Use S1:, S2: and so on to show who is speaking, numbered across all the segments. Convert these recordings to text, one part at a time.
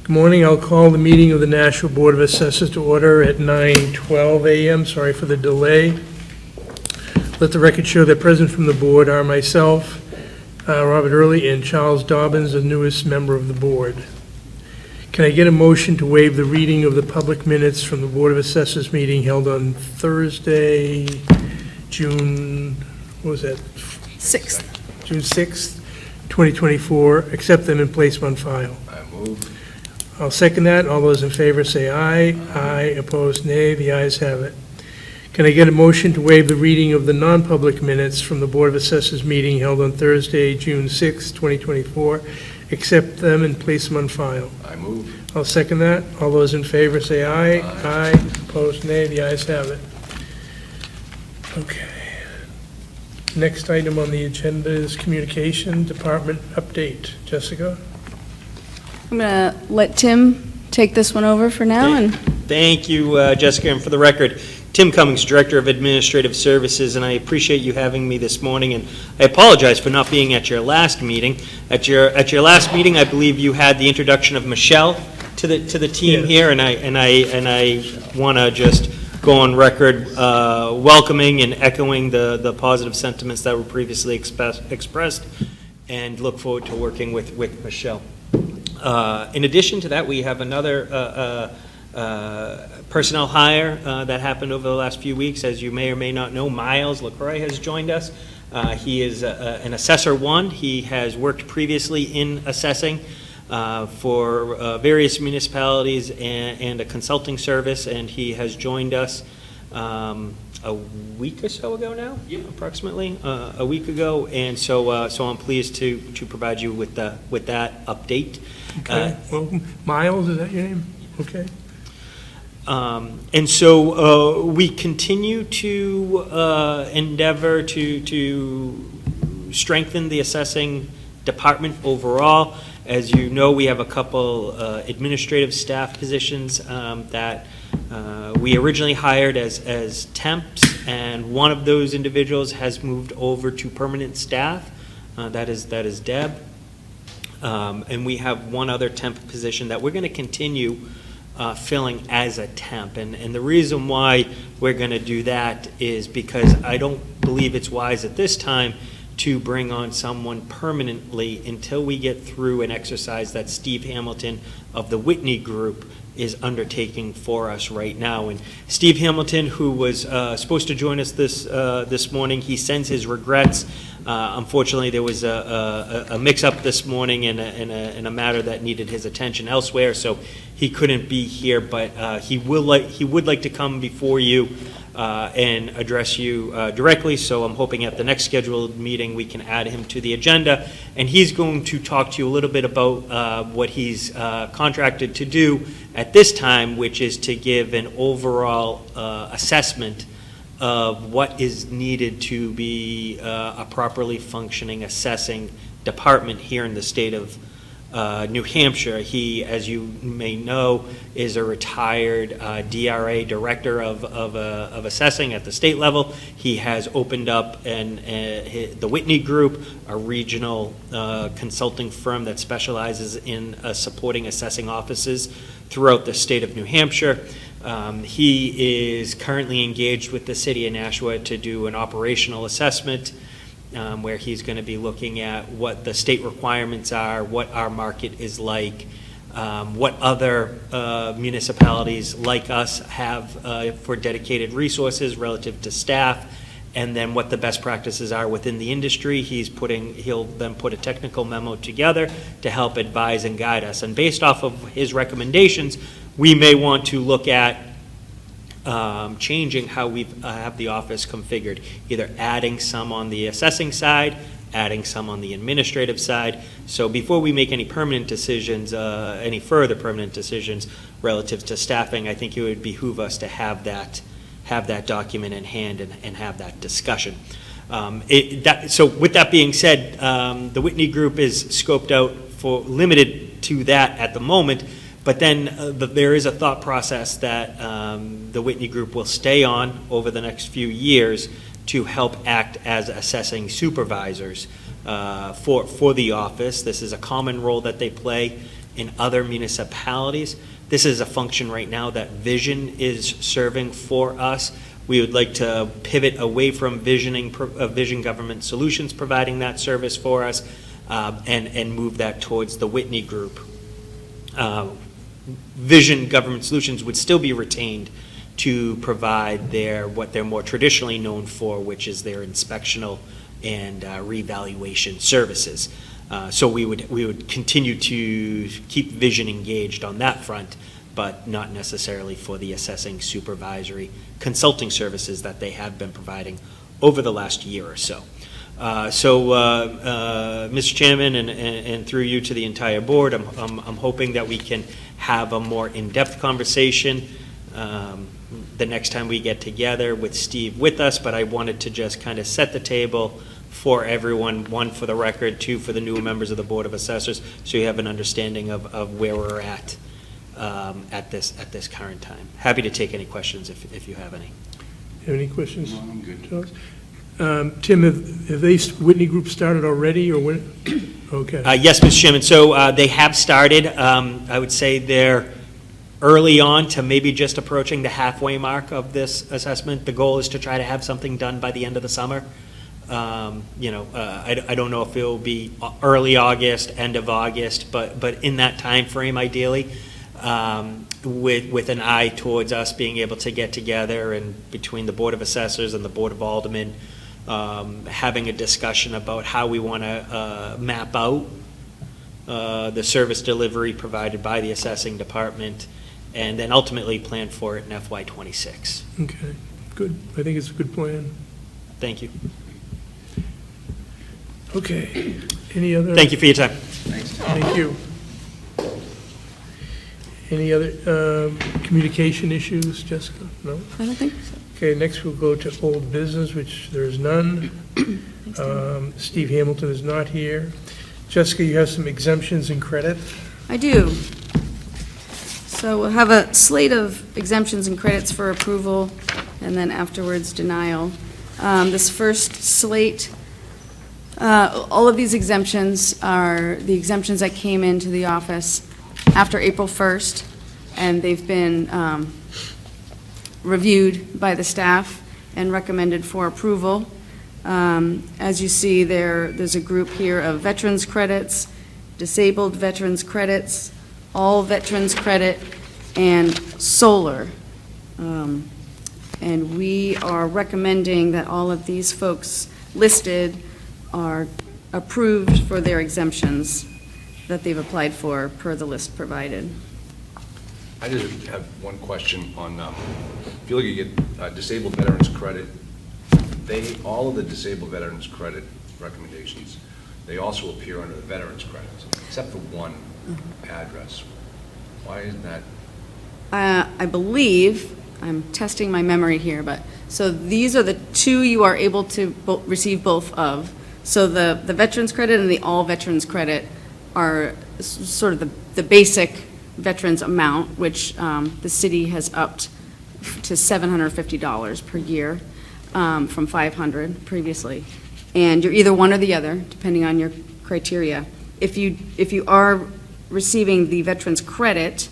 S1: Good morning. I'll call the meeting of the National Board of Assessors to order at 9:12 a.m. Sorry for the delay. Let the record show that present from the board are myself, Robert Early, and Charles Dobbins, the newest member of the board. Can I get a motion to waive the reading of the public minutes from the Board of Assessors meeting held on Thursday, June
S2: 6th.
S1: June 6th, 2024, accept them and place them on file?
S3: I move.
S1: I'll second that. All those in favor say aye. Aye. Opposed, nay. The ayes have it. Can I get a motion to waive the reading of the non-public minutes from the Board of Assessors meeting held on Thursday, June 6th, 2024, accept them and place them on file?
S3: I move.
S1: I'll second that. All those in favor say aye.
S3: Aye.
S1: Aye. Opposed, nay. The ayes have it. Okay. Next item on the agenda is communication department update. Jessica?
S2: I'm going to let Tim take this one over for now. And
S4: Thank you, Jessica, and for the record, Tim Cummings, Director of Administrative Services, and I appreciate you having me this morning, and I apologize for not being at your last meeting. At your last meeting, I believe you had the introduction of Michelle to the team here, and I want to just go on record welcoming and echoing the positive sentiments that were previously expressed, and look forward to working with Michelle. In addition to that, we have another personnel hire that happened over the last few weeks. As you may or may not know, Miles LaCroix has joined us. He is an Assessor 1. He has worked previously in assessing for various municipalities and a consulting service, and he has joined us a week or so ago now, approximately a week ago, and so I'm pleased to provide you with that update.
S1: Okay. Well, Miles, is that your name? Okay.
S4: And so we continue to endeavor to strengthen the assessing department overall. As you know, we have a couple administrative staff positions that we originally hired as temps, and one of those individuals has moved over to permanent staff. That is Deb. And we have one other temp position that we're going to continue filling as a temp. And the reason why we're going to do that is because I don't believe it's wise at this time to bring on someone permanently until we get through an exercise that Steve Hamilton of the Whitney Group is undertaking for us right now. And Steve Hamilton, who was supposed to join us this morning, he sends his regrets. Unfortunately, there was a mix-up this morning in a matter that needed his attention elsewhere, so he couldn't be here. But he would like to come before you and address you directly. So I'm hoping at the next scheduled meeting we can add him to the agenda, and he's going to talk to you a little bit about what he's contracted to do at this time, which is to give an overall assessment of what is needed to be a properly functioning assessing department here in the state of New Hampshire. He, as you may know, is a retired DRA, Director of Assessing at the state level. He has opened up the Whitney Group, a regional consulting firm that specializes in supporting assessing offices throughout the state of New Hampshire. He is currently engaged with the city of Nashua to do an operational assessment where he's going to be looking at what the state requirements are, what our market is like, what other municipalities like us have for dedicated resources relative to staff, and then what the best practices are within the industry. He'll then put a technical memo together to help advise and guide us. And based off of his recommendations, we may want to look at changing how we have the office configured, either adding some on the assessing side, adding some on the administrative side. So before we make any permanent decisions, any further permanent decisions relative to staffing, I think it would behoove us to have that document in hand and have that discussion. So with that being said, the Whitney Group is scoped out for limited to that at the moment. But then there is a thought process that the Whitney Group will stay on over the next few years to help act as assessing supervisors for the office. This is a common role that they play in other municipalities. This is a function right now that Vision is serving for us. We would like to pivot away from Vision Government Solutions providing that service for us, and move that towards the Whitney Group. Vision Government Solutions would still be retained to provide what they're more traditionally known for, which is their inspectional and revaluation services. So we would continue to keep Vision engaged on that front, but not necessarily for the assessing supervisory consulting services that they have been providing over the last year or so. Mr. Chairman, and through you to the entire board, I'm hoping that we can have a more in-depth conversation the next time we get together with Steve with us, but I wanted to just kind of set the table for everyone, one for the record, two for the new members of the Board of Assessors, so you have an understanding of where we're at this current time. Happy to take any questions if you have any.
S1: Have any questions?
S3: No, I'm good.
S1: Charles? Tim, have they, Whitney Group started already, or when? Okay.
S4: Yes, Mr. Chairman, so they have started. I would say they're early on to maybe just approaching the halfway mark of this assessment. The goal is to try to have something done by the end of the summer. I don't know if it'll be early August, end of August, but in that time frame, ideally, with an eye towards us being able to get together and between the Board of Assessors and the Board of Aldermen, having a discussion about how we want to map out the service delivery provided by the assessing department, and then ultimately plan for it in FY26.
S1: Okay, good. I think it's a good plan.
S4: Thank you.
S1: Okay. Any other?
S4: Thank you for your time.
S3: Thanks, Tom.
S1: Thank you. Any other communication issues, Jessica? No?
S2: I don't think so.
S1: Okay, next we'll go to old business, which there is none. Steve Hamilton is not here. Jessica, you have some exemptions and credit.
S2: I do. So we'll have a slate of exemptions and credits for approval, and then afterwards denial. This first slate, all of these exemptions are the exemptions that came into the office after April 1st, and they've been reviewed by the staff and recommended for approval. As you see, there's a group here of veterans credits, disabled veterans credits, all veterans credit, and solar. And we are recommending that all of these folks listed are approved for their exemptions that they've applied for per the list provided.
S3: I just have one question on, if you look, you get disabled veterans credit. All of the disabled veterans credit recommendations, they also appear under the veterans credits, except for one address. Why isn't that?
S2: I believe, I'm testing my memory here, but, so these are the two you are able to receive both of. So the veterans credit and the all veterans credit are sort of the basic veterans amount, which the city has upped to $750 per year from $500 previously. And you're either one or the other, depending on your criteria. If you are receiving the veterans credit,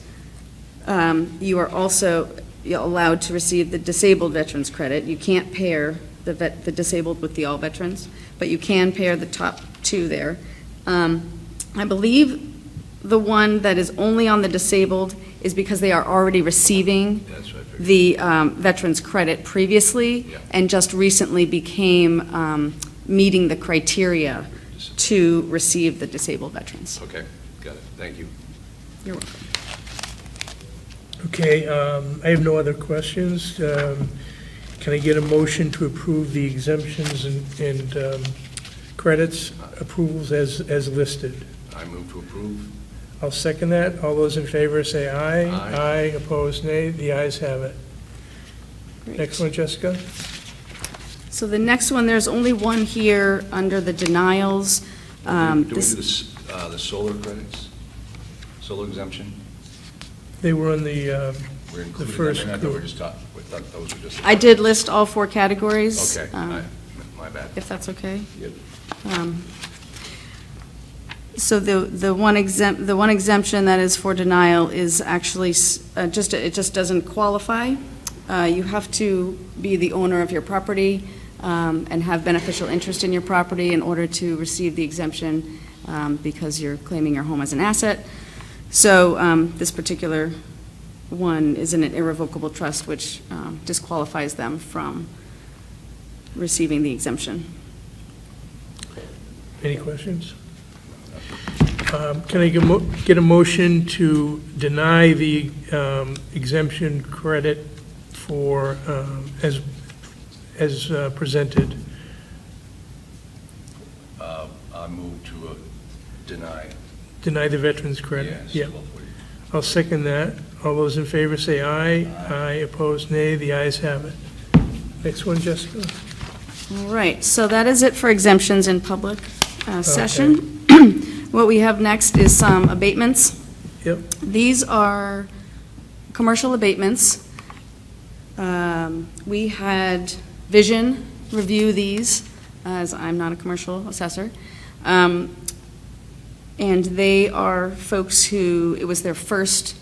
S2: you are also allowed to receive the disabled veterans credit. You can't pair the disabled with the all veterans, but you can pair the top two there. I believe the one that is only on the disabled is because they are already receiving the veterans credit previously, and just recently became meeting the criteria to receive the disabled veterans.
S3: Okay, got it. Thank you.
S2: You're welcome.
S1: Okay, I have no other questions. Can I get a motion to approve the exemptions and credits approvals as listed?
S3: I move to approve.
S1: I'll second that. All those in favor say aye.
S3: Aye.
S1: Aye, opposed, nay. The ayes have it.
S2: Great.
S1: Next one, Jessica.
S2: So the next one, there's only one here under the denials.
S3: Do we do
S2: This-
S3: the solar credits? Solar exemption?
S1: They were on the
S3: We're including
S1: first
S3: them in? I thought we
S1: group.
S3: just thought those were just.
S2: I did list all four categories.
S3: Okay, my bad.
S2: If that's okay.
S3: Yep.
S2: So the one exemption that is for denial is actually it just doesn't qualify. You have to be the owner of your property and have beneficial interest in your property in order to receive the exemption because you're claiming your home as an asset. So this particular one is in an irrevocable trust, which disqualifies them from receiving the exemption.
S1: Any questions? Can I get a motion to deny the exemption credit for, as presented?
S3: I move to deny.
S1: Deny the veterans credit?
S3: Yes.
S1: Yeah. I'll second that. All those in favor say aye. Aye, opposed, nay. The ayes have it. Next one, Jessica.
S2: All right, so that is it for exemptions in public session. What we have next is some abatements.
S1: Yep.
S2: These are commercial abatements. We had Vision review these, as I'm not a commercial assessor. And they are folks who, it was their first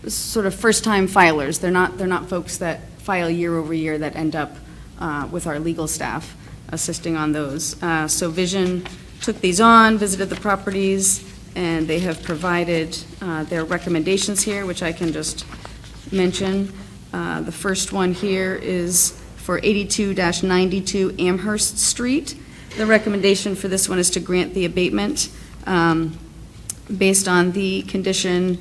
S2: time filers. They're not folks that file year over year that end up with our legal staff assisting on those. So Vision took these on, visited the properties, and they have provided their recommendations here, which I can just mention. The first one here is for 82-92 Amherst Street. The recommendation for this one is to grant the abatement based on the condition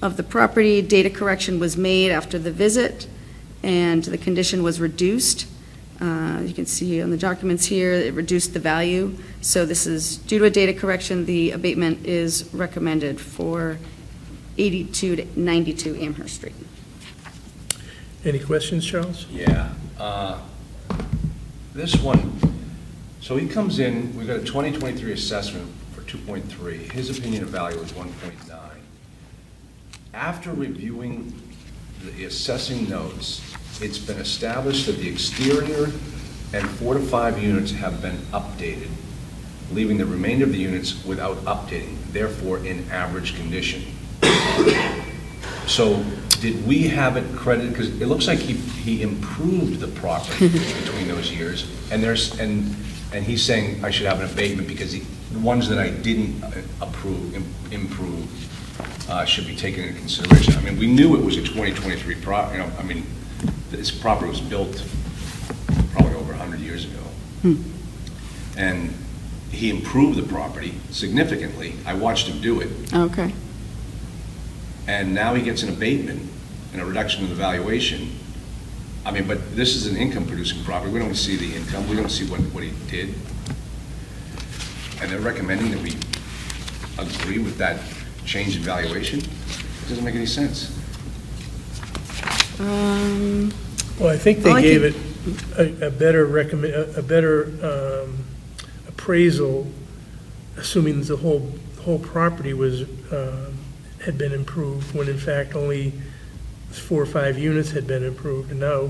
S2: of the property. Data correction was made after the visit, and the condition was reduced. You can see on the documents here, it reduced the value. So this is due to a data correction. The abatement is recommended for 82-92 Amherst Street.
S1: Any questions, Charles?
S3: Yeah. This one, so he comes in, we've got a 2023 assessment for 2.3. His opinion of value is 1.9. After reviewing the assessing notes, it's been established that the exterior and 4 to 5 units have been updated, leaving the remainder of the units without updating, therefore in average condition. So did we have it credited, because it looks like he improved the property between those years, and he's saying I should have an abatement because the ones that I didn't improve should be taken into consideration. I mean, we knew it was a 2023 this property was built probably over 100 years ago. And he improved the property significantly. I watched him do it.
S2: Okay.
S3: And now he gets an abatement and a reduction in the valuation. I mean, but this is an income-producing property. We don't see the income. We don't see what he did. And they're recommending that we agree with that change in valuation? It doesn't make any sense.
S1: Well, I think they gave it a better appraisal, assuming the whole property was had been improved, when in fact only 4 or 5 units had been improved, and now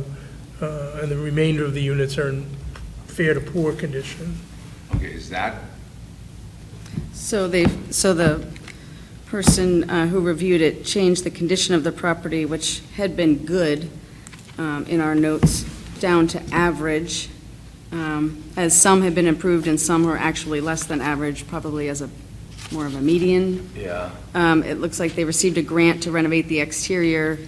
S1: and the remainder of the units are in fair to poor condition.
S3: Okay, is that?
S2: So the person who reviewed it changed the condition of the property, which had been good in our notes, down to average, as some had been improved and some were actually less than average, probably as more of a median.
S3: Yeah.
S2: It looks like they received a grant to renovate the exterior,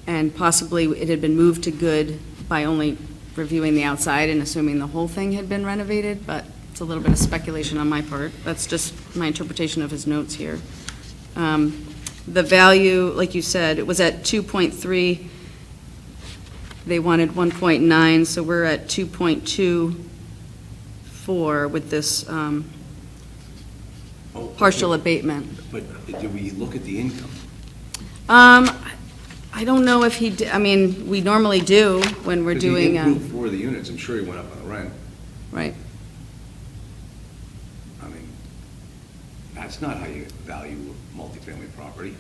S2: and possibly it had been moved to good by only reviewing the outside and assuming the whole thing had been renovated, but it's a little bit of speculation on my part. That's just my interpretation of his notes here. The value, like you said, it was at 2.3. They wanted 1.9, so we're at 2.24 with this partial abatement.
S3: But do we look at the income?
S2: I don't know if he did. I mean, we normally do when we're doing.
S3: He improved 4 of the units. I'm sure he went up on the rent.
S2: Right.
S3: I mean, that's not how you value multifamily property.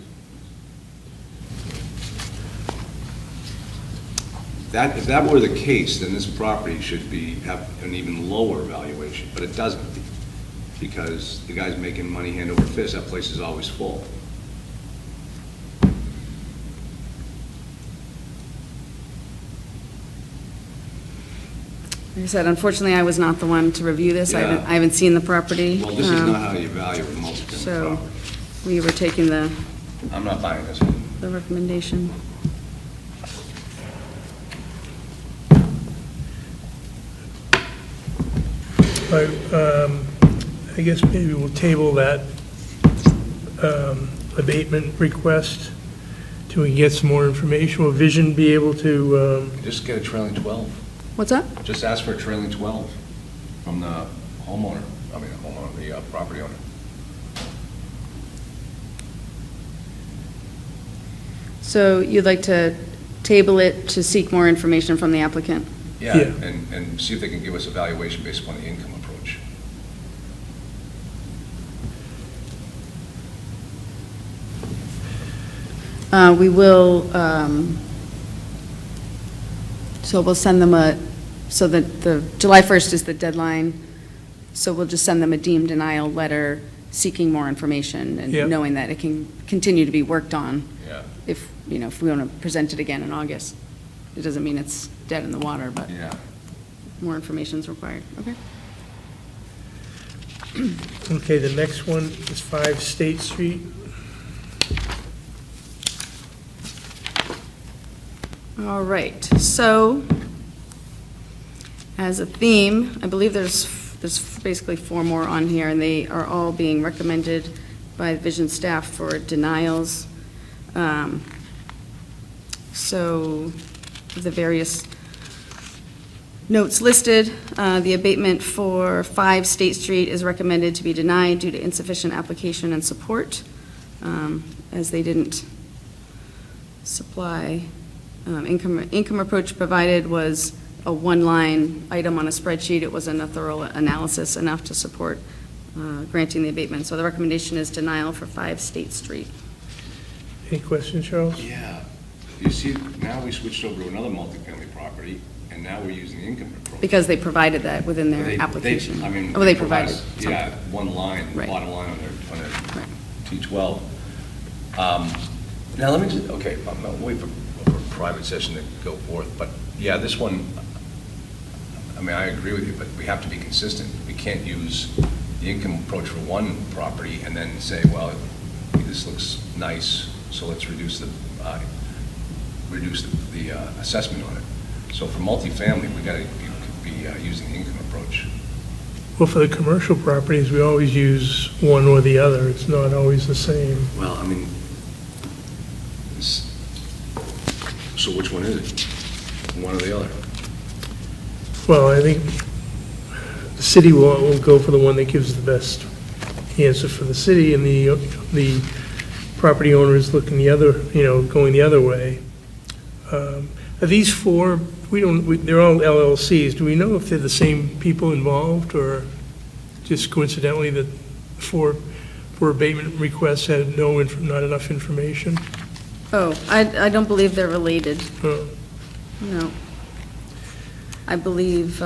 S3: If that were the case, then this property should have an even lower valuation, but it doesn't. because the guy's making money hand over fist, that place is always full.
S2: Like I said, unfortunately, I was not the one to review this.
S3: Yeah.
S2: I haven't seen the property.
S3: Well, this is not how you evaluate multifamily
S2: So
S3: property.
S2: we were taking the
S3: I'm not buying this one.
S2: recommendation.
S1: I guess maybe we'll table that abatement request till we get some more information. Will Vision be able to,
S3: Just get a trailing 12.
S2: What's that?
S3: Just ask for a trailing 12 from the homeowner, the property owner.
S2: So you'd like to table it to seek more information from the applicant?
S3: Yeah,
S1: Yeah.
S3: and see if they can give us a valuation based upon the income approach.
S2: We will, so we'll send them so that the, July 1st is the deadline, so we'll just send them a deemed denial letter seeking more information and
S1: Yep.
S2: knowing that it can continue to be worked on
S3: Yeah.
S2: if we want to present it again in August. It doesn't mean it's dead in the water, but
S3: Yeah.
S2: more information is required. Okay.
S1: okay, the next one is 5 State Street.
S2: All right, so as a theme, I believe there's basically 4 more on here, and they are all being recommended by Vision staff for denials. So the various notes listed, the abatement for 5 State Street is recommended to be denied due to insufficient application and support, as they didn't supply. Income approach provided was a 1-line item on a spreadsheet. It wasn't a thorough analysis enough to support granting the abatement. So the recommendation is denial for 5 State Street.
S1: Any questions, Charles?
S3: Yeah. You see, now we switched over to another multifamily property, and now we're using the income approach.
S2: Because they provided that within their
S3: They-
S2: application.
S3: I mean.
S2: Oh, they provided
S3: Yeah,
S2: something.
S3: 1 line,
S2: Right.
S3: bottom line on their
S2: Right.
S3: T12. Now, let me just, okay, I'm not waiting for a private session to go forth, but yeah, this one, I mean, I agree with you, but we have to be consistent. We can't use the income approach for one property and then say, well, this looks nice, so let's reduce the assessment on it. So for multifamily, we got to be using the income approach.
S1: Well, for the commercial properties, we always use one or the other. It's not always the same.
S3: Well, I mean, so which one is it? One or the other?
S1: Well, I think the city will go for the one that gives the best answer for the city, and the property owner is looking the other, going the other way. Are these 4, they're all LLCs. Do we know if they're the same people involved, or just coincidentally that 4 abatement requests had not enough information?
S2: Oh, I don't believe they're related.
S1: Oh.
S2: No. I believe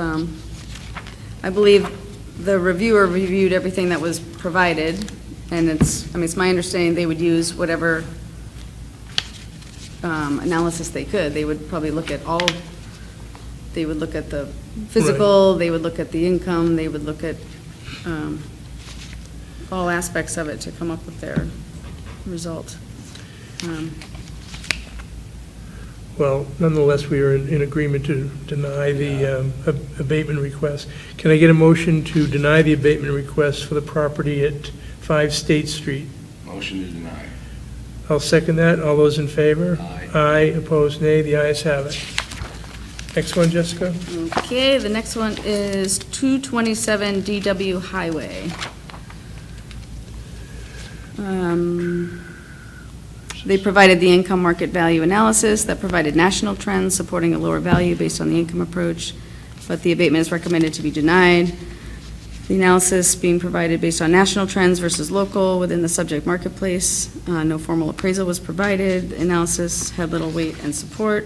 S2: the reviewer reviewed everything that was provided, and it's my understanding they would use whatever analysis they could. They would probably look at they would look at the physical, they would look at the income, they would look at all aspects of it to come up with their result.
S1: Well, nonetheless, we are in agreement to deny the abatement request. Can I get a motion to deny the abatement request for the property at 5 State Street?
S3: Motion to deny.
S1: I'll second that. All those in favor?
S3: Aye.
S1: Aye, opposed, nay. The ayes have it. Next one, Jessica?
S2: Okay, the next one is 227 DW Highway. They provided the income market value analysis that provided national trends supporting a lower value based on the income approach, but the abatement is recommended to be denied. The analysis being provided based on national trends versus local within the subject marketplace. No formal appraisal was provided. The analysis had little weight and support.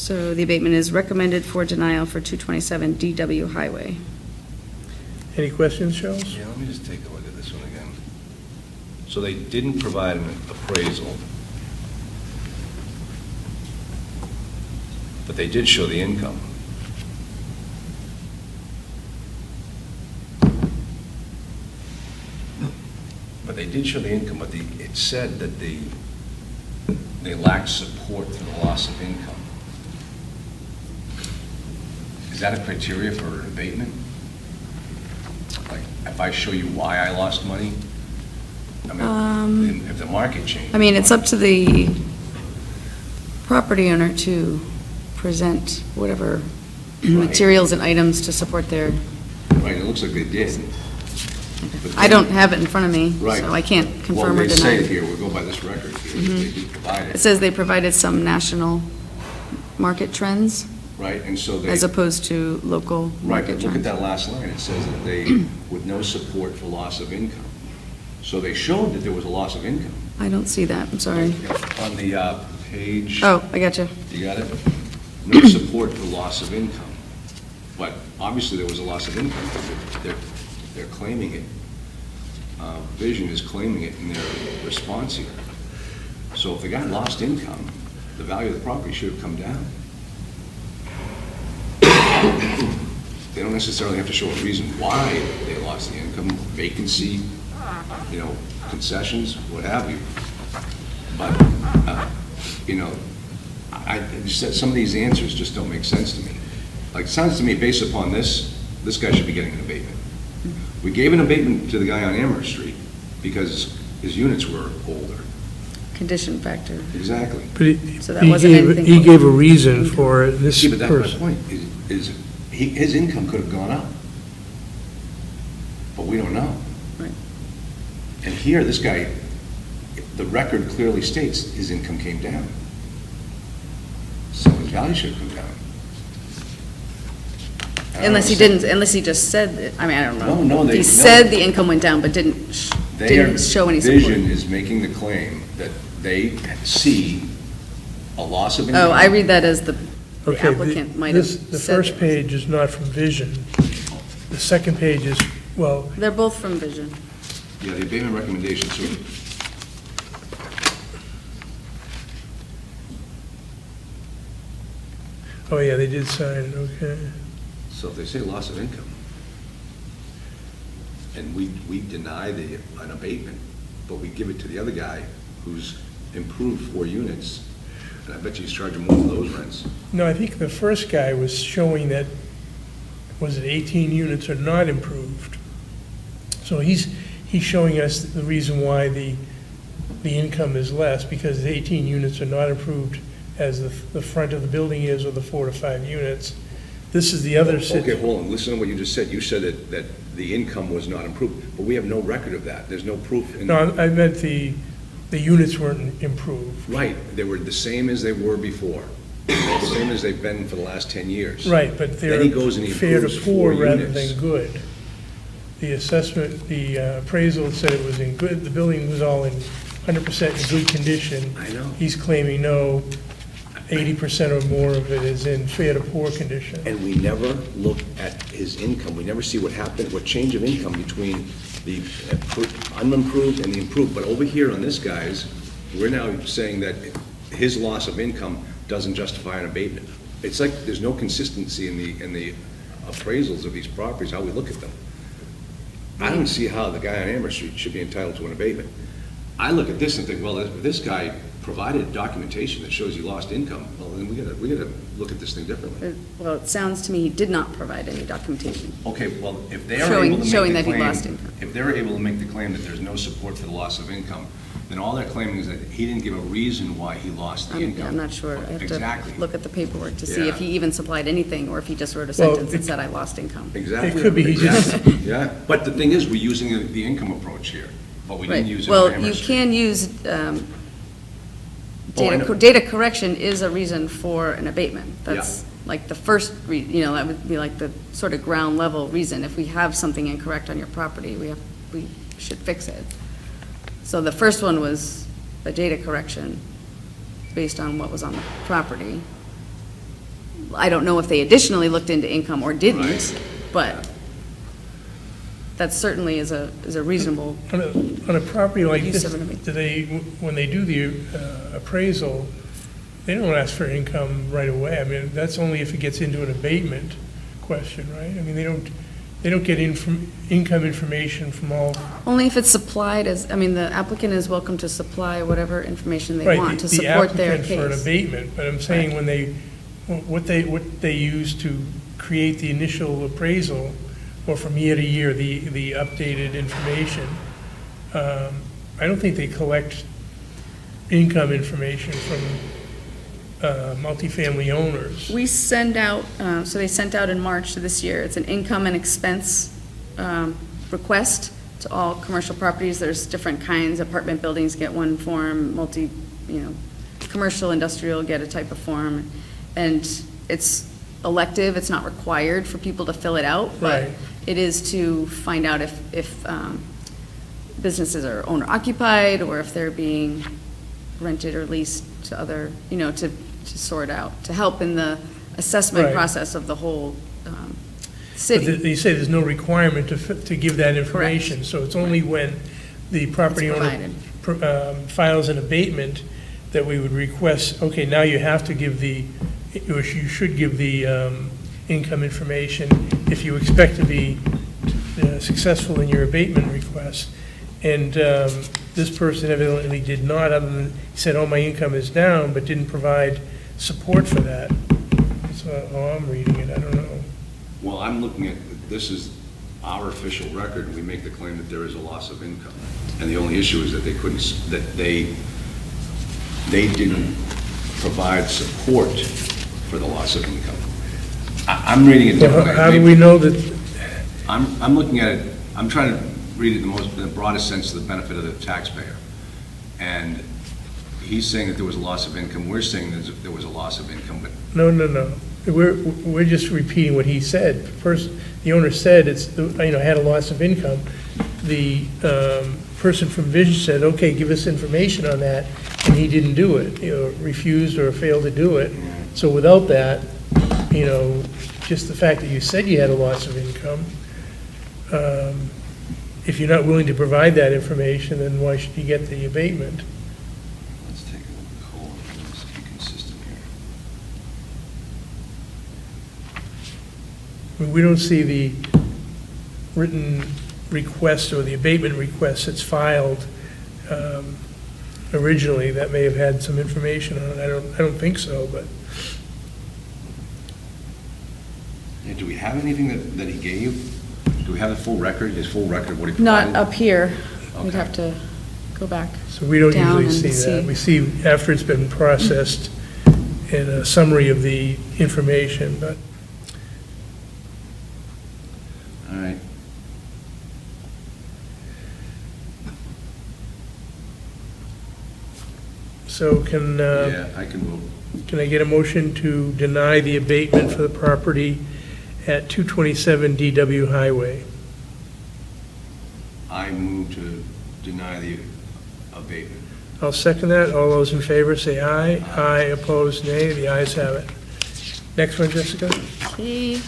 S2: So the abatement is recommended for denial for 227 DW Highway.
S1: Any questions, Charles?
S3: Yeah, let me just take a look at this one again. So they didn't provide an appraisal, but they did show the income. But they did show the income, but it said that they lacked support for the loss of income. Is that a criteria for an abatement? Like, if I show you why I lost money? I mean, if the market changed.
S2: I mean, it's up to the property owner to present whatever materials and items to support their,
S3: Right, it looks like they did. But
S2: I don't have it in front of me,
S3: Right.
S2: so I can't confirm
S3: Well,
S2: or
S3: they say it
S2: deny.
S3: here, we'll go by this record here, they do provide
S2: It
S3: it,
S2: says they provided some national market trends
S3: right? And so they,
S2: as opposed to local
S3: right,
S2: market
S3: but look at
S2: trends.
S3: that last line, it says that they, with no support for loss of income. So they showed that there was a loss of income.
S2: I don't see that, I'm sorry.
S3: On the page,
S2: Oh, I got you.
S3: you got it? No support for loss of income. But obviously, there was a loss of income, because they're claiming it. Vision is claiming it in their response here. So if the guy lost income, the value of the property should have come down. They don't necessarily have to show a reason why they lost the income, vacancy, concessions, what have you. But, I just said some of these answers just don't make sense to me. Like, it sounds to me, based upon this guy should be getting an abatement. We gave an abatement to the guy on Amherst Street because his units were older.
S2: Condition factor.
S3: Exactly.
S1: But
S2: So that wasn't anything
S1: he
S2: close.
S1: gave a reason for it, this
S3: See, but that's my
S1: person.
S3: point, his income could have gone up. But we don't know.
S2: Right.
S3: And here, this guy, the record clearly states his income came down. So his value should have come down. I don't
S2: Unless he
S3: know.
S2: didn't, unless he just said, I mean, I don't know.
S3: No,
S2: He said the income went down, but didn't show any support.
S3: Vision is making the claim that they see a loss of income.
S2: Oh, I read that as the
S1: Okay,
S2: applicant might have said.
S1: The first
S2: that.
S1: page is not from Vision. The second page is, well,
S2: They're both from Vision.
S3: Yeah, the abatement recommendation, so
S1: oh yeah, they did sign it, okay.
S3: if they say loss of income, and we deny an abatement, but we give it to the other guy who's improved 4 units, and I bet you he's charging more for those rents.
S1: No, I think the first guy was showing that, was it 18 units are not improved? So he's showing us the reason why the income is less, because the 18 units are not improved as the front of the building is, or the 4 to 5 units. This is the other
S3: Okay,
S1: situation.
S3: hold on, listen to what you just said. You said that the income was not improved, but we have no record of that. There's no proof in.
S1: No, I meant the units weren't improved.
S3: Right, they were the same as they were before, the same as they've been for the last 10 years.
S1: Right, but
S3: Then he
S1: they're
S3: goes and he
S1: fair to
S3: improves
S1: poor
S3: 4
S1: rather
S3: units.
S1: than good. The assessment, the appraisal said it was in good, the building was all in 100% in good condition.
S3: I know.
S1: He's claiming no, 80% or more of it is in fair to poor condition.
S3: And we never look at his income. We never see what happened, what change of income between the unimproved and the improved. But over here on this guy's, we're now saying that his loss of income doesn't justify an abatement. It's like there's no consistency in the appraisals of these properties, how we look at them. I don't see how the guy on Amherst Street should be entitled to an abatement. I look at this and think, well, if this guy provided documentation that shows he lost income, well, then we gotta look at this thing differently.
S2: Well, it sounds to me he did not provide any documentation.
S3: Okay, well, if they are
S2: Showing-
S3: able to make
S2: showing
S3: the
S2: that he
S3: claim,
S2: lost income.
S3: if they're able to make the claim that there's no support for the loss of income, then all they're claiming is that he didn't give a reason why he lost the income.
S2: I'm not sure. I have
S3: Exactly.
S2: to look at the paperwork to see if
S3: Yeah.
S2: he even supplied anything, or if he just wrote a
S1: Well,
S2: sentence that said, I lost income.
S3: Exactly.
S1: It could be he just-
S3: Exactly. Yeah, but the thing is, we're using the income approach here, but we
S2: Right.
S3: didn't use it
S2: Well,
S3: on Amherst
S2: you
S3: Street.
S2: can use,
S3: Oh, I know.
S2: data correction is a reason for an abatement.
S3: Yeah.
S2: That's like the first, that would be like the sort of ground level reason. If we have something incorrect on your property, we should fix it. So the first one was a data correction based on what was on the property. I don't know if they additionally looked into income or didn't,
S3: Right.
S2: but that certainly is a reasonable,
S1: On a property like
S2: Use
S1: this,
S2: of an-
S1: do they, when they do the appraisal, they don't ask for income right away. I mean, that's only if it gets into an abatement question, right? I mean, they don't get income information from all.
S2: only if it's supplied as, I mean, the applicant is welcome to supply whatever information they
S1: Right,
S2: want to
S1: the
S2: support their
S1: applicant for an
S2: case.
S1: abatement, but I'm saying when what they use to create the initial appraisal, or from year to year, the updated information, I don't think they collect income information from multifamily owners.
S2: We send out, so they sent out in March of this year, it's an income and expense request to all commercial properties. There's different kinds, apartment buildings get one form, commercial, industrial get a type of form. And it's elective, it's not required for people to fill it out, but
S1: Right.
S2: it is to find out if businesses are owner occupied, or if they're being rented or leased to other, to sort out, to help in the assessment
S1: Right.
S2: process of the whole
S1: But
S2: city.
S1: you say there's no requirement to give that information, so it's only when the property
S2: It's
S1: owner files an abatement that we would request, okay, now you have to give or you should give the income information if you expect to be successful in your abatement request. And this person evidently did not, other than, he said, oh, my income is down, but didn't provide support for that. That's how I'm reading it, I don't know.
S3: Well, I'm looking at, this is our official record, and we make the claim that there is a loss of income. And the only issue is that they didn't provide support for the loss of income. I'm reading it differently.
S1: How do we know that,
S3: I'm looking at it, I'm trying to read it in the broadest sense to the benefit of the taxpayer. And he's saying that there was a loss of income, we're saying that there was a loss of income, but
S1: no. We're just repeating what he said. The owner said had a loss of income. The person from Vision said, okay, give us information on that, and he didn't do it, refused or failed to do it. So without that, just the fact that you said you had a loss of income, if you're not willing to provide that information, then why should you get the abatement?
S3: let's take a look at the whole, let's be consistent here.
S1: I mean, we don't see the written request or the abatement request that's filed originally. That may have had some information on it. I don't think so, but.
S3: Yeah, do we have anything that he gave? Do we have the full record, his full record of what he
S2: Not
S3: provided?
S2: up here, we'd
S3: Okay.
S2: have to go back.
S1: So we don't
S2: Down
S1: usually
S2: and
S1: see that.
S2: see.
S1: We see after it's been processed and a summary of the information, but
S3: All right.
S1: so can
S3: Yeah, I can vote.
S1: I get a motion to deny the abatement for the property at 227 DW Highway?
S3: I move to deny the abatement.
S1: I'll second that. All those in favor say aye. Aye, opposed, nay. The ayes have it. Next one, Jessica?
S2: Okay.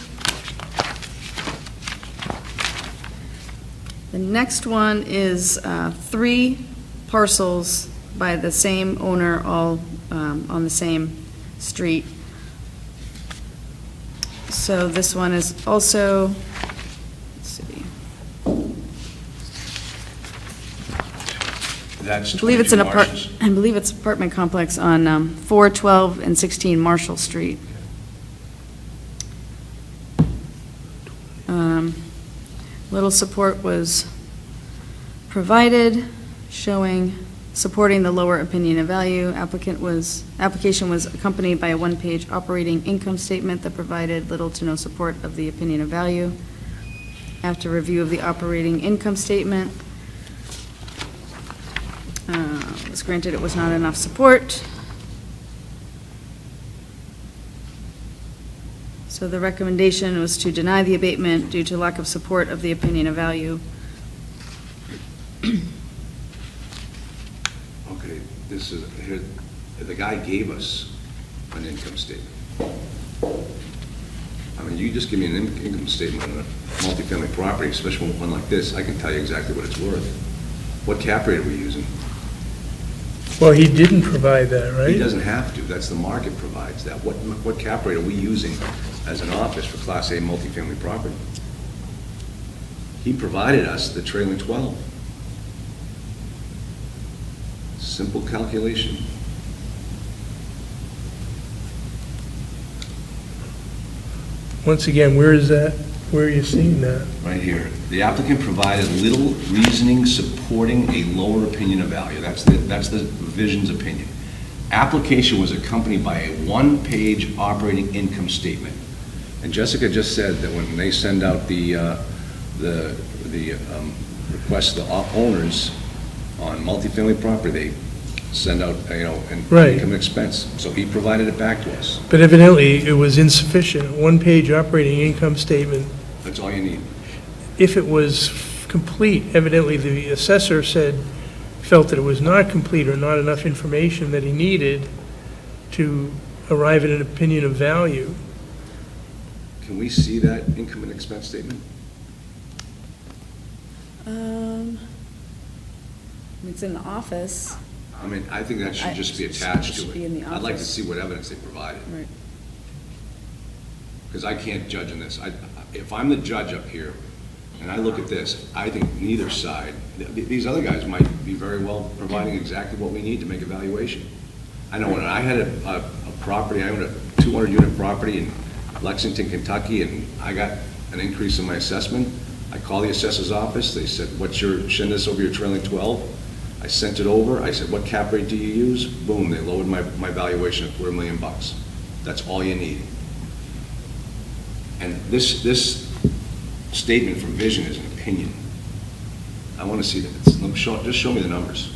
S2: The next one is 3 parcels by the same owner, all on the same street. So this one is also, let's see,
S3: That's
S2: I believe it's an
S3: 22 Marshes.
S2: I believe it's apartment complex on 412 and 16 Marshall Street. Little support was provided, supporting the lower opinion of value. Application was accompanied by a 1-page operating income statement that provided little to no support of the opinion of value. After review of the operating income statement, it was granted it was not enough support. So the recommendation was to deny the abatement due to lack of support of the opinion of value.
S3: Okay, this is, here, the guy gave us an income statement. I mean, you just give me an income statement on a multifamily property, especially one like this, I can tell you exactly what it's worth. What cap rate are we using?
S1: Well, he didn't provide that, right?
S3: He doesn't have to, that's the market provides that. What cap rate are we using as an office for Class A multifamily property? He provided us the trailing 12. Simple calculation.
S1: Once again, where is that? Where are you seeing that?
S3: Right here. The applicant provided little reasoning supporting a lower opinion of value. That's the revision's opinion. Application was accompanied by a one-page operating income statement. And Jessica just said that when they send out the request to the owners on multifamily property, they send out, an
S1: Right.
S3: income expense. So he provided it back to us.
S1: But evidently, it was insufficient. One-page operating income statement.
S3: That's all you need.
S1: If it was complete, evidently the assessor felt that it was not complete or not enough information that he needed to arrive at an opinion of value.
S3: Can we see that income and expense statement?
S2: It's in the office.
S3: I mean, I think that should just be attached to
S2: Should be in
S3: it.
S2: the
S3: I'd like to
S2: office.
S3: see what evidence they provided,
S2: Right.
S3: because I can't judge on this. If I'm the judge up here, and I look at this, I think neither side, these other guys might be very well providing exactly what we need to make a valuation. I know when I had a property, I owned a 200-unit property in Lexington, Kentucky, and I got an increase in my assessment. I called the assessor's office, they said, send this over your trailing 12. I sent it over, I said, what cap rate do you use? Boom, they lowered my valuation of $250,000. That's all you need. And this statement from Vision is an opinion. I want to see that. Just show me the numbers.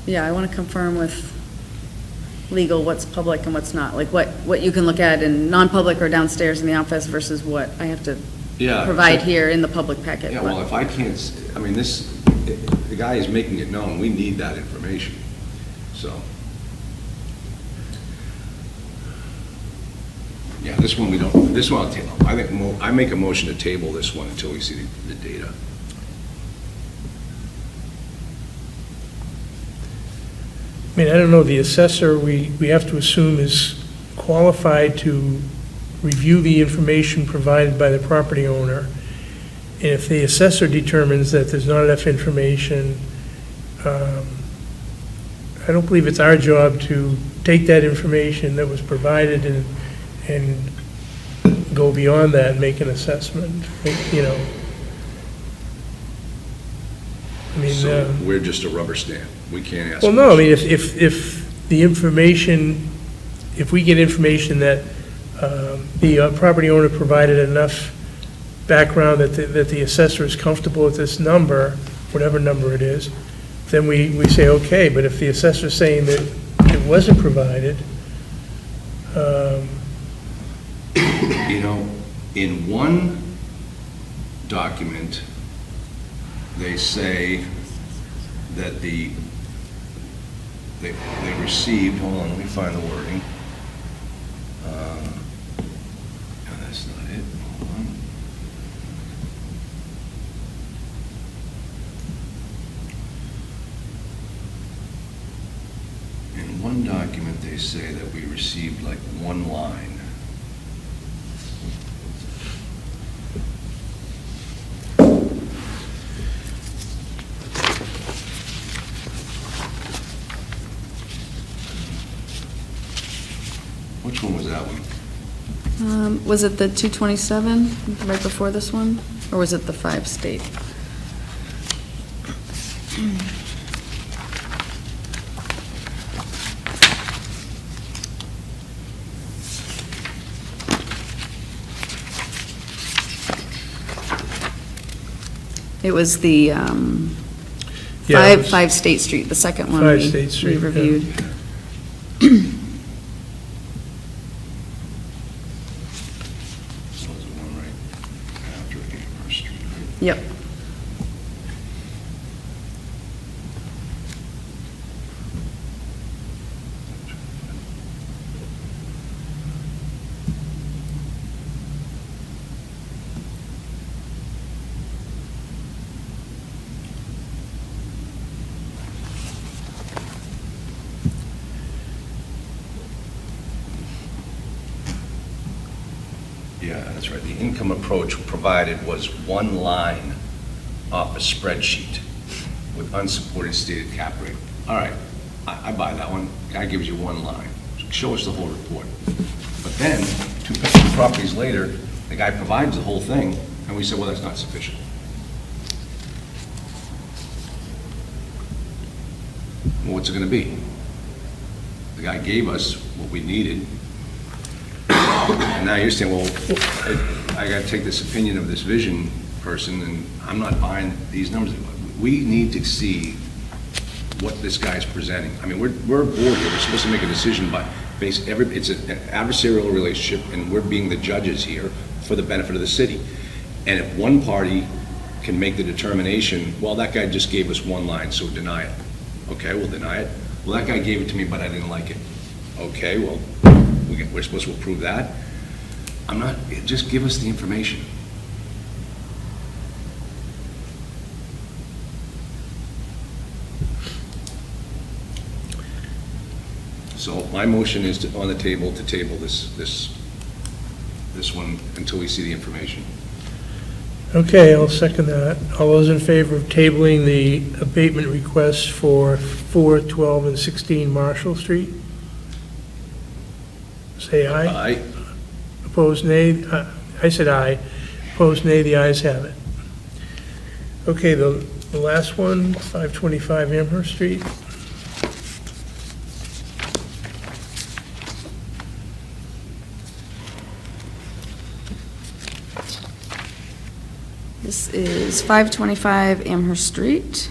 S2: Yeah, I want to confirm with legal what's public and what's not, like what you can look at in non-public or downstairs in the office versus what I have to provide here in the public packet.
S3: Yeah, well, if I can't, I mean, the guy is making it known, we need that information, so. Yeah, this one I'll table. I make a motion to table this one until we see the data.
S1: I mean, I don't know, the assessor, we have to assume is qualified to review the information provided by the property owner. And if the assessor determines that there's not enough information, I don't believe it's our job to take that information that was provided and go beyond that and make an assessment, you know. I mean,
S3: So we're just a rubber stamp. We can't ask.
S1: well, no, I mean, if the information, if we get information that the property owner provided enough background that the assessor is comfortable with this number, whatever number it is, then we say, okay, but if the assessor's saying that it wasn't provided,
S3: In one document, they say that they received, hold on, let me find the wording. No, that's not it, hold on. In one document, they say that we received like one line. Which one was that one?
S2: Was it the 227, right before this one? Or was it the 5-state? It was the
S1: yeah, it was
S2: 5 State Street, the second one
S1: 5
S2: we
S1: State Street, yeah.
S2: reviewed.
S3: So was the one right after Amherst Street, right?
S2: Yep.
S3: this right. The income approach provided was one line off a spreadsheet with unsupported stated cap rate. All right, I buy that one. Guy gives you one line. Show us the whole report. But then, two properties later, the guy provides the whole thing, and we said, well, that's not sufficient. Well, what's it gonna be? The guy gave us what we needed, and now you're saying, well, I gotta take this opinion of this vision person, and I'm not buying these numbers. We need to see what this guy's presenting. I mean, we're a board here, we're supposed to make a decision by, it's an adversarial relationship, and we're being the judges here for the benefit of the city. And if one party can make the determination, well, that guy just gave us one line, so deny it. Okay, we'll deny it. Well, that guy gave it to me, but I didn't like it. Okay, well, we're supposed to approve that. Just give us the information. So my motion is on the table to table this one until we see the information.
S1: Okay, I'll second that. All those in favor of tabling the abatement requests for 4, 12, and 16 Marshall Street? Say aye.
S3: Aye.
S1: Opposed, nay? I said aye. Opposed, nay? The ayes have it. Okay, the last one, 525 Amherst Street.
S2: This is 525 Amherst Street.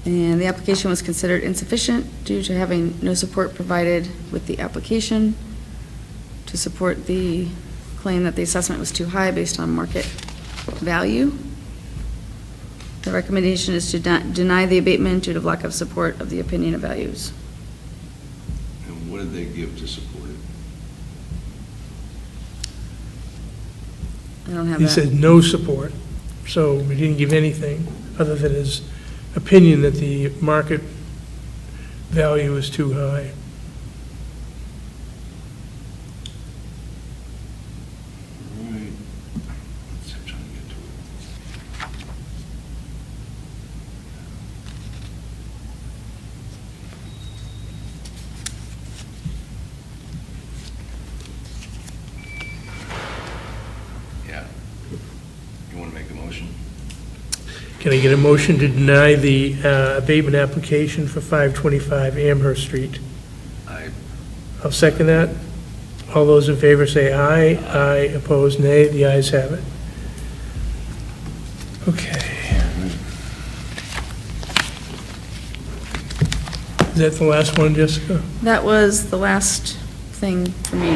S2: And the application was considered insufficient due to having no support provided with the application to support the claim that the assessment was too high based on market value. The recommendation is to deny the abatement due to lack of support of the opinion of values.
S3: And what did they give to support it?
S2: I don't have
S1: He
S2: that.
S1: said no support, so we didn't give anything other than his opinion that the market value is too high.
S3: Right. I'm trying to get to it. Yeah. You want to make a motion?
S1: Can I get a motion to deny the abatement application for 525 Amherst Street? I'll second that. All those in favor say aye. Aye. Opposed, nay. The ayes have it. Okay. Is that the last one, Jessica?
S2: That was the last thing for me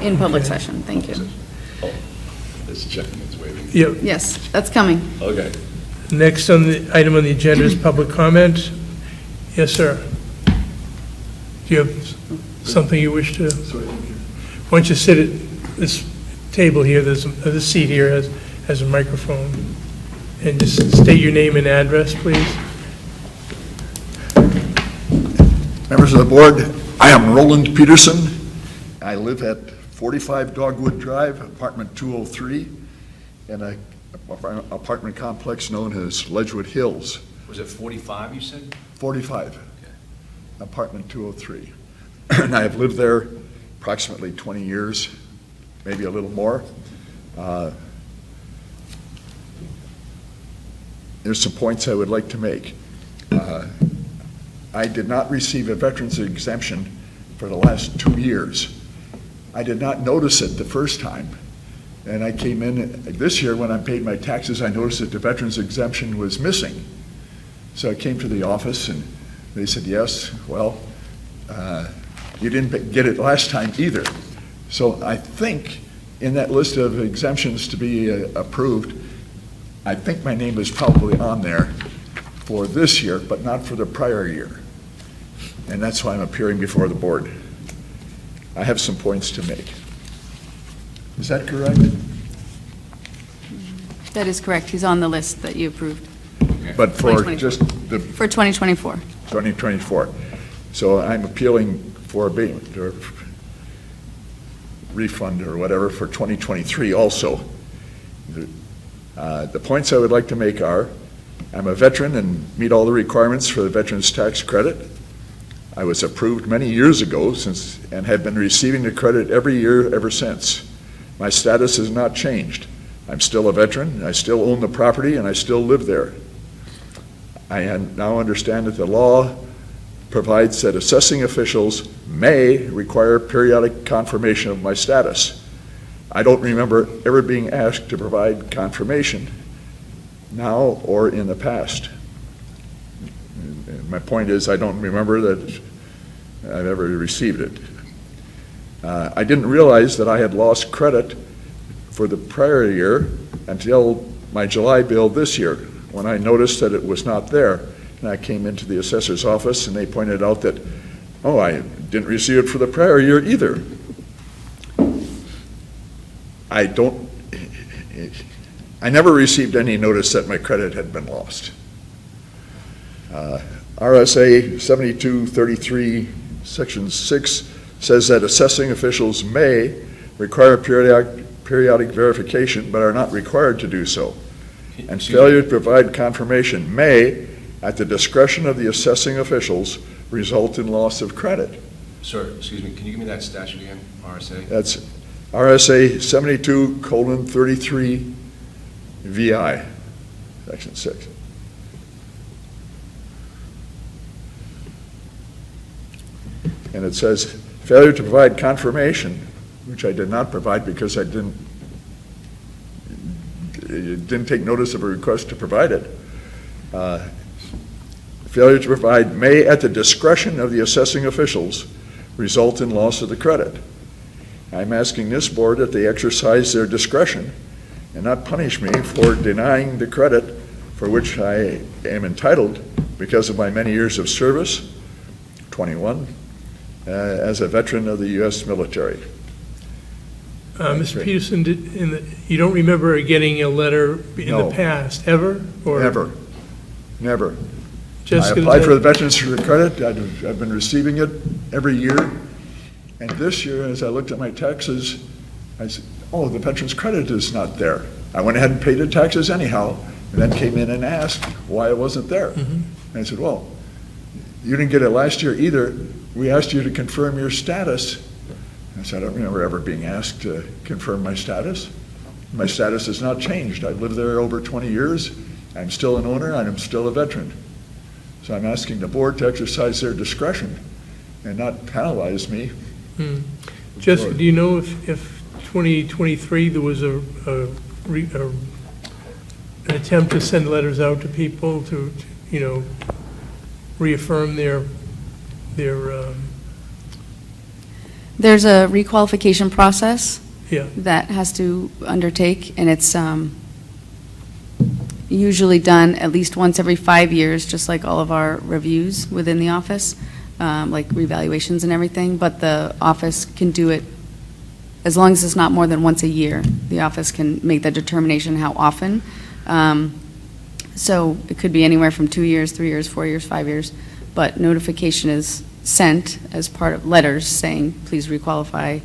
S2: in public
S1: Okay.
S2: session. Thank you.
S3: Oh, this checking is waiting.
S1: Yep.
S2: Yes, that's coming.
S3: Okay.
S1: Next on the item on the agenda is public comment. Yes, sir. Do you have something you wish to? Why don't you sit at this table here, there's a seat here has a microphone, and just state your name and address, please.
S5: Members of the board, I am Roland Peterson. I live at 45 Dogwood Drive, apartment 203, in an apartment complex known as Ledgewood Hills.
S3: Was it 45, you said?
S5: 45, apartment 203. And I have lived there approximately 20 years, maybe a little more. There's some points I would like to make. I did not receive a veteran's exemption for the last 2 years. I did not notice it the first time. And I came in this year when I paid my taxes, I noticed that the veteran's exemption was missing. So I came to the office and they said, yes, well, you didn't get it last time either. So I think in that list of exemptions to be approved, I think my name is probably on there for this year, but not for the prior year. And that's why I'm appearing before the board. I have some points to make. Is that correct?
S2: That is correct. He's on the list that you approved
S5: But for
S2: 2024.
S5: just the
S2: for 2024.
S5: 2024. So I'm appealing for abatement. refund or whatever for 2023 also. The points I would like to make are, I'm a veteran and meet all the requirements for the Veterans Tax Credit. I was approved many years ago and have been receiving the credit every year ever since. My status has not changed. I'm still a veteran, I still own the property, and I still live there. I now understand that the law provides that assessing officials may require periodic confirmation of my status. I don't remember ever being asked to provide confirmation, now or in the past. My point is, I don't remember that I've ever received it. I didn't realize that I had lost credit for the prior year until my July bill this year, when I noticed that it was not there. And I came into the assessor's office and they pointed out that, oh, I didn't receive it for the prior year either. I never received any notice that my credit had been lost. RSA 7233, Section 6 says that assessing officials may require periodic verification, but are not required to do so. And failure to provide confirmation may, at the discretion of the assessing officials, result in loss of credit.
S3: Sir, excuse me, can you give me that statute again, RSA?
S5: That's RSA 72:33 VI, Section 6. And it says, failure to provide confirmation, which I did not provide because I didn't take notice of a request to provide it. Failure to provide may, at the discretion of the assessing officials, result in loss of the credit. I'm asking this board that they exercise their discretion and not punish me for denying the credit for which I am entitled because of my many years of service, 21, as a veteran of the U.S. military.
S1: Mr. Peterson, you don't remember getting a letter in
S5: No.
S1: the past, ever? Or
S5: Never. I
S1: Jessica,
S5: applied for the Veterans Credit. I've been receiving it every year. And this year, as I looked at my taxes, I said, oh, the Veterans Credit is not there. I went ahead and paid the taxes anyhow, and then came in and asked why it wasn't there. And I said, well, you didn't get it last year either. We asked you to confirm your status. I said, I don't remember ever being asked to confirm my status. My status has not changed. I've lived there over 20 years. I'm still an owner, and I'm still a veteran. So I'm asking the board to exercise their discretion and not penalize me.
S1: Jessica, do you know if 2023 there was an attempt to send letters out to people to reaffirm their
S2: There's a requalification process
S1: yeah.
S2: that has to undertake, and it's usually done at least once every 5 years, just like all of our reviews within the office, like revaluations and everything, but the office can do it as long as it's not more than once a year. The office can make that determination how often. So it could be anywhere from 2 years, 3 years, 4 years, 5 years, but notification is sent as part of letters saying, please requalify.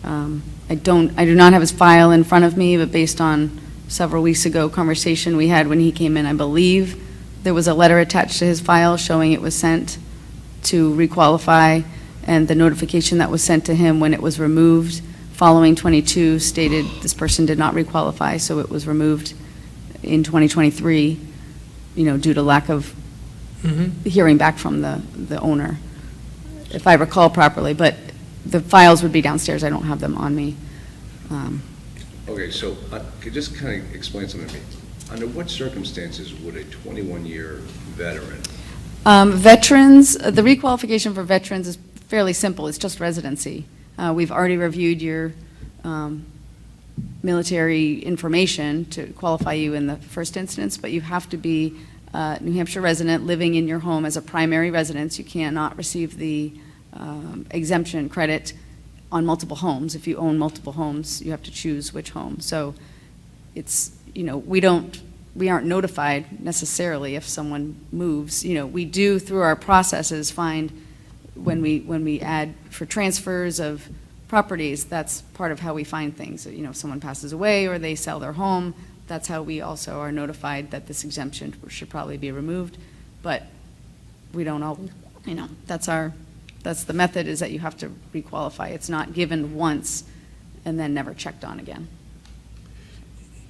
S2: I do not have his file in front of me, but based on several weeks ago conversation we had when he came in, I believe there was a letter attached to his file showing it was sent to requalify, and the notification that was sent to him when it was removed following 22 stated this person did not requalify, so it was removed in 2023, due to lack of hearing back from the owner, if I recall properly, but the files would be downstairs. I don't have them on me.
S3: Okay, so could you just kind of explain something to me? Under what circumstances would a 21-year veteran?
S2: Veterans, the requalification for veterans is fairly simple. It's just residency. We've already reviewed your military information to qualify you in the first instance, but you have to be a New Hampshire resident living in your home as a primary residence. You cannot receive the exemption credit on multiple homes. If you own multiple homes, you have to choose which home. So it's, we aren't notified necessarily if someone moves. We do through our processes find when we add for transfers of properties, that's part of how we find things. You know, if someone passes away or they sell their home, that's how we also are notified that this exemption should probably be removed. But we don't always, you know, that's the method, is that you have to requalify. It's not given once and then never checked on again.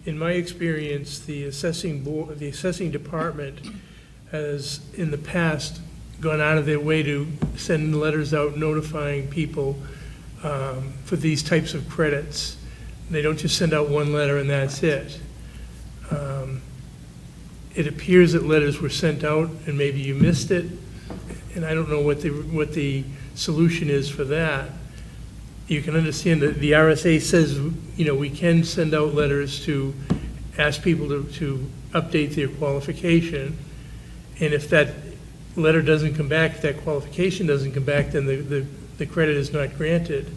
S1: In my experience, the assessing department has, in the past, gone out of their way to send letters out notifying people for these types of credits. They don't just send out one letter and that's it. It appears that letters were sent out and maybe you missed it, and I don't know what the solution is for that. You can understand that the RSA says, you know, we can send out letters to ask people to update their qualification, and if that letter doesn't come back, if that qualification doesn't come back, then the credit is not granted.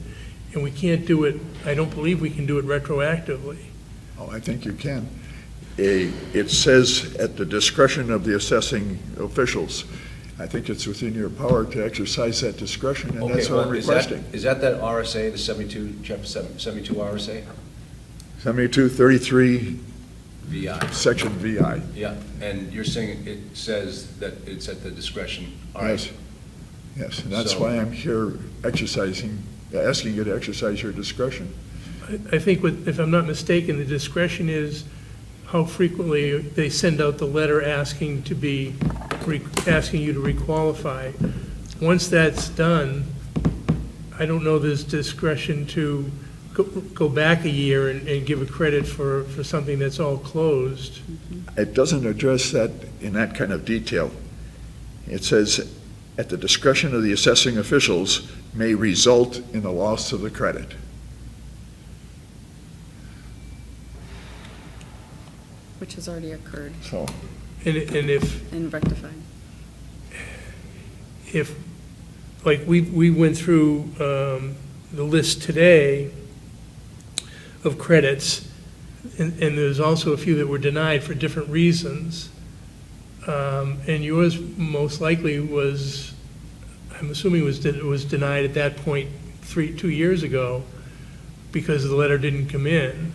S1: And we can't do it, I don't believe we can do it retroactively.
S5: Oh, I think you can. It says at the discretion of the assessing officials. I think it's within your power to exercise that discretion, and that's what I'm requesting.
S3: Is that RSA, the 72, chapter 72 RSA?
S5: 7233,
S3: VI.
S5: section VI.
S3: Yeah, and you're saying it says that it's at the discretion? All right.
S5: Yes. Yes, and that's
S3: So-
S5: why I'm here asking you to exercise your discretion.
S1: I think, if I'm not mistaken, the discretion is how frequently they send out the letter asking you to requalify. Once that's done, I don't know there's discretion to go back a year and give a credit for something that's all closed.
S5: It doesn't address that in that kind of detail. It says, at the discretion of the assessing officials may result in the loss of the credit.
S2: Which has already occurred
S5: So,
S1: And if
S2: and rectified.
S1: like, we went through the list today of credits, and there's also a few that were denied for different reasons. And yours most likely was, I'm assuming was denied at that point 2 years ago because the letter didn't come in.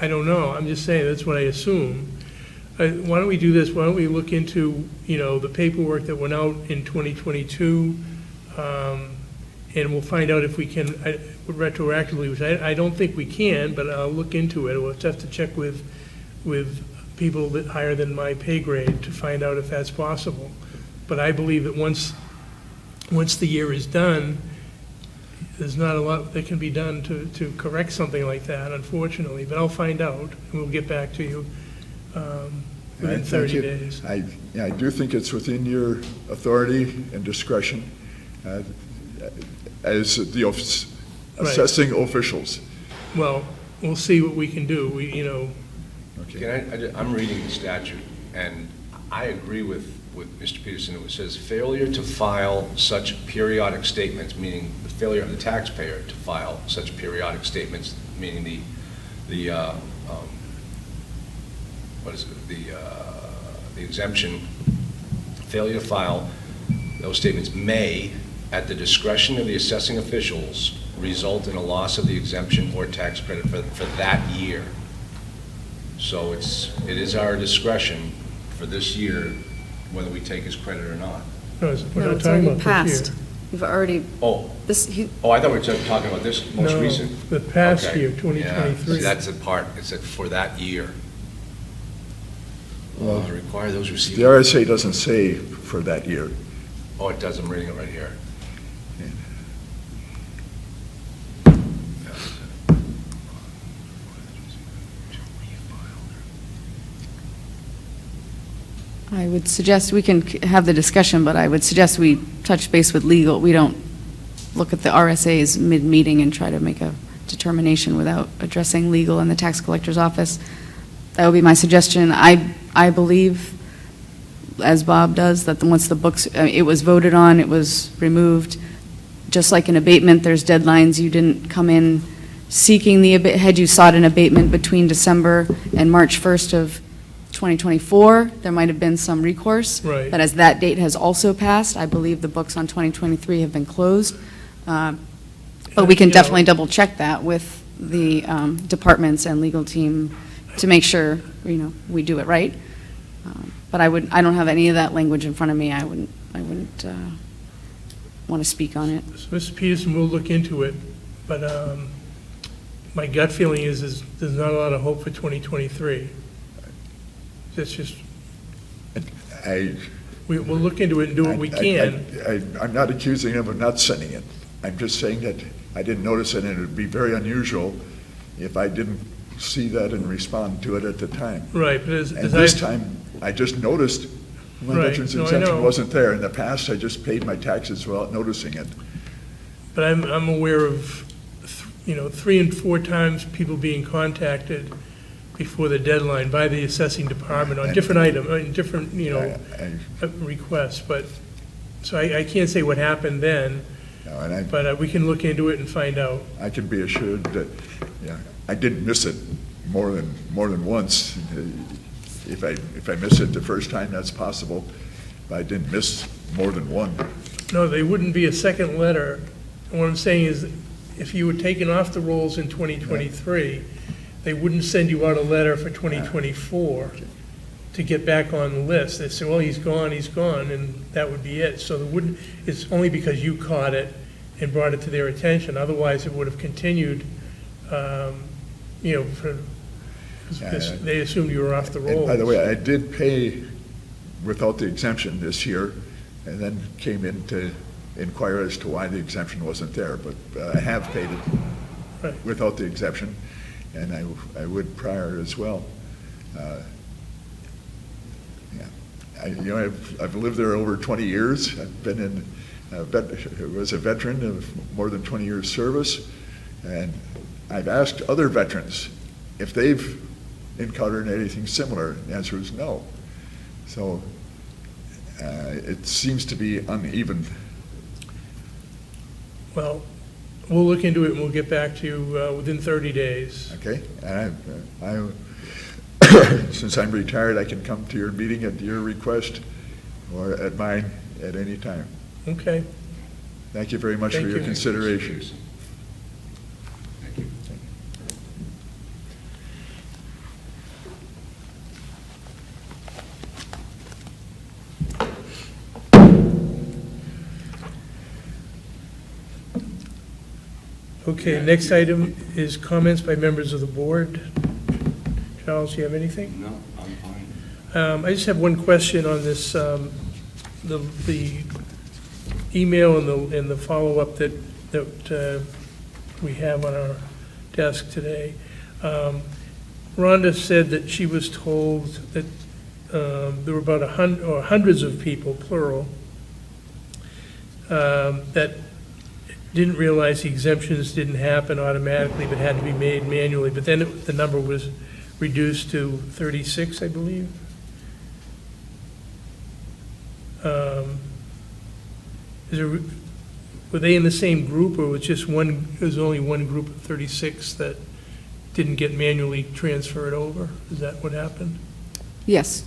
S1: I don't know, I'm just saying, that's what I assume. Why don't we do this, why don't we look into, you know, the paperwork that went out in 2022, and we'll find out if we can retroactively, which I don't think we can, but I'll look into it. We'll have to check with people that higher than my pay grade to find out if that's possible. But I believe that once the year is done, there's not a lot that can be done to correct something like that, unfortunately. But I'll find out, and we'll get back to you within 30 days.
S5: I do think it's within your authority and discretion as the assessing officials.
S1: Well, we'll see what we can do.
S5: Okay.
S3: I'm reading the statute, and I agree with Mr. Peterson. It says failure to file such periodic statements, meaning the failure of the taxpayer to file such periodic statements, meaning the exemption, failure to file those statements may, at the discretion of the assessing officials, result in a loss of the exemption or tax credit for that year. So it is our discretion for this year whether we take his credit or not.
S1: No, we're
S2: No,
S1: not
S2: it's
S1: talking
S2: already
S1: about this
S2: passed.
S1: year.
S2: You've already,
S3: Oh,
S2: I
S3: I thought we were talking about this most
S1: No,
S3: recent.
S1: the past
S3: Okay.
S1: year,
S3: Yeah,
S1: 2023.
S3: see, that's the part, it's for that year. Require those
S5: The
S3: receiving.
S5: RSA doesn't say for that year.
S3: Oh, it does, I'm reading it right here.
S2: I would suggest, we can have the discussion, but I would suggest we touch base with legal. We don't look at the RSA's mid-meeting and try to make a determination without addressing legal in the tax collector's office. That would be my suggestion. I believe, as Bob does, that once the books, it was voted on, it was removed. Just like an abatement, there's deadlines. You didn't come in seeking had you sought an abatement between December and March 1st of 2024, there might have been some recourse.
S1: Right.
S2: But as that date has also passed, I believe the books on 2023 have been closed. But But we can
S1: you know,
S2: definitely double-check that with the departments and legal team to make sure, we do it right. But I don't have any of that language in front of me. I wouldn't want to speak on it.
S1: So Mr. Peterson will look into it, but my gut feeling is there's not a lot of hope for 2023. That's just, we'll look into it and do what we can.
S5: I'm not accusing him of not sending it. I'm just saying that I didn't notice it, and it would be very unusual if I didn't see that and respond to it at the time.
S1: Right, but
S5: And this time, I just noticed my
S1: Right,
S5: veterans
S1: no, I
S5: exemption
S1: know.
S5: wasn't there. In the past, I just paid my taxes without noticing it.
S1: But I'm aware of, 3 and 4 times people being contacted before the deadline by the assessing department on different different, requests. But, so I can't say what happened then, but we can look into it and find out.
S5: I can be assured that, I didn't miss it more than once. If I miss it the first time, that's possible, but I didn't miss more than one.
S1: No, they wouldn't be a second letter. And what I'm saying is, if you were taken off the rolls in 2023, they wouldn't send you out a letter for 2024 to get back on the list. They say, well, he's gone, and that would be it. So it's only because you caught it and brought it to their attention. Otherwise, it would have continued, because they assumed you were off the rolls.
S5: And by the way, I did pay without the exemption this year, and then came in to inquire as to why the exemption wasn't there. But I have paid it
S1: Right.
S5: without the exemption, and I would prior as well. I've lived there over 20 years. I've been was a veteran of more than 20 years service, and I've asked other veterans if they've encountered anything similar. The answer is no. So it seems to be uneven.
S1: Well, we'll look into it and we'll get back to you within 30 days.
S5: Okay, and I since I'm retired, I can come to your meeting at your request or at mine at any time.
S1: Okay.
S5: Thank you very much
S1: Thank
S5: for your
S1: you.
S5: consideration.
S3: Thank you.
S1: Okay, next item is comments by members of the board. Charles, you have anything?
S3: No, I'm fine.
S1: I just have one question on this, the email and the follow-up that we have on our desk today. Rhonda said that she was told that there were about hundreds of people, plural, that didn't realize the exemptions didn't happen automatically, but had to be made manually. But then the number was reduced to 36, I believe. Were they in the same group, or was just one? There was only one group of 36 that didn't get manually transferred over. Is that what happened?
S2: Yes.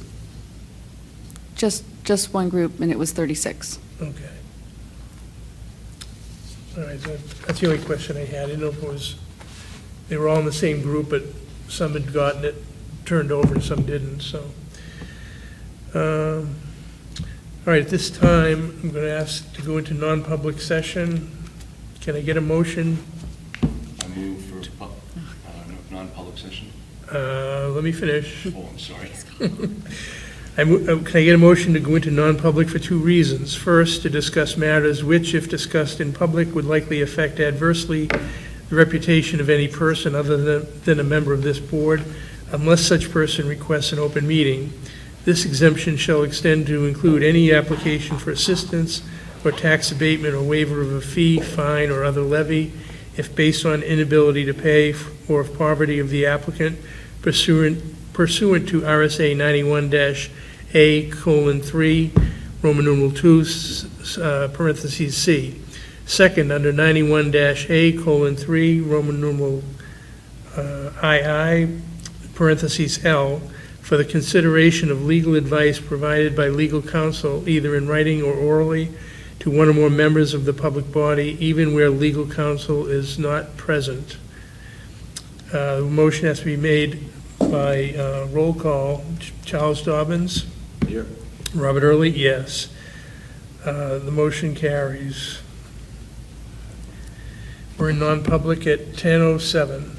S2: Just one group, and it was 36.
S1: Okay. All right, so that's the only question I had. I didn't know if it was, they were all in the same group, but some had gotten it turned over and some didn't, so. All right, at this time, I'm going to ask to go into non-public session. Can I get a motion?
S3: I move for non-public session.
S1: Let me finish.
S3: Oh, I'm sorry.
S1: Can I get a motion to go into non-public for 2 reasons? First, to discuss matters which, if discussed in public, would likely affect adversely the reputation of any person other than a member of this board, unless such person requests an open meeting. This exemption shall extend to include any application for assistance or tax abatement or waiver of a fee, fine, or other levy, if based on inability to pay or of poverty of the applicant pursuant to RSA 91-A:3, Roman numeral 2, parentheses C. Second, under 91-A:3, Roman numeral II, parentheses L, for the consideration of legal advice provided by legal counsel, either in writing or orally, to one or more members of the public body, even where legal counsel is not present. The motion has to be made by roll call. Charles Dobbins?
S3: Here.
S1: Robert Early, yes. The motion carries. We're in non-public at 10:07.